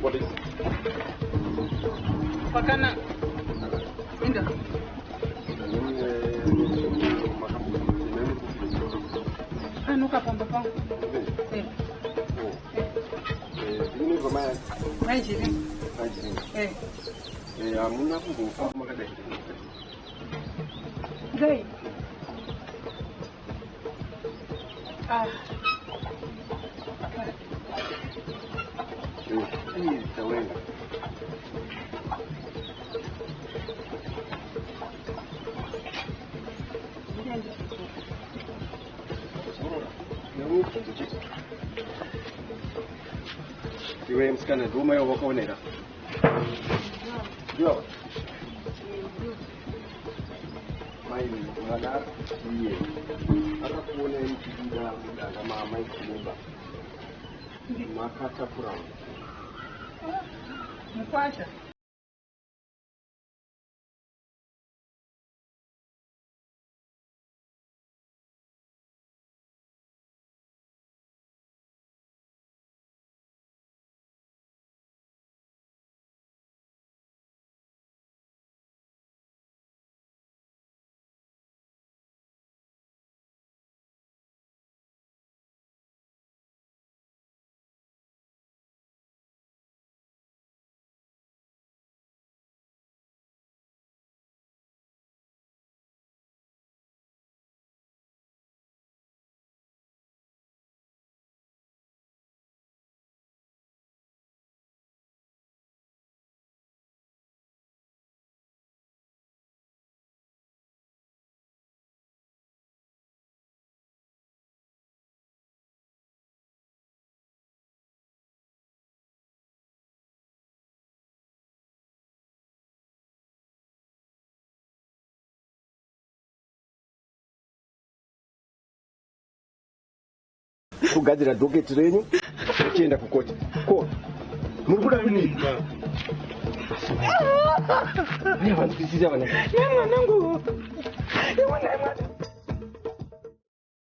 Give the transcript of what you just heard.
What is it? Pakana. Inda. Nuka pamba pamba. Ini gimana? Majiri. Amuna kugufa makada. Gai. Tawai. Iwe msikana duma yo wako onera. Yo. Mai mwana iye. Aka kuona ikida kama mai kumba. Makata pura. Mkwasha. Kugadzira doketi renyu uchienda kukoti ko muri kuda kudini ne vanhu kuchita vana Mwana nangu. Mwana mwana.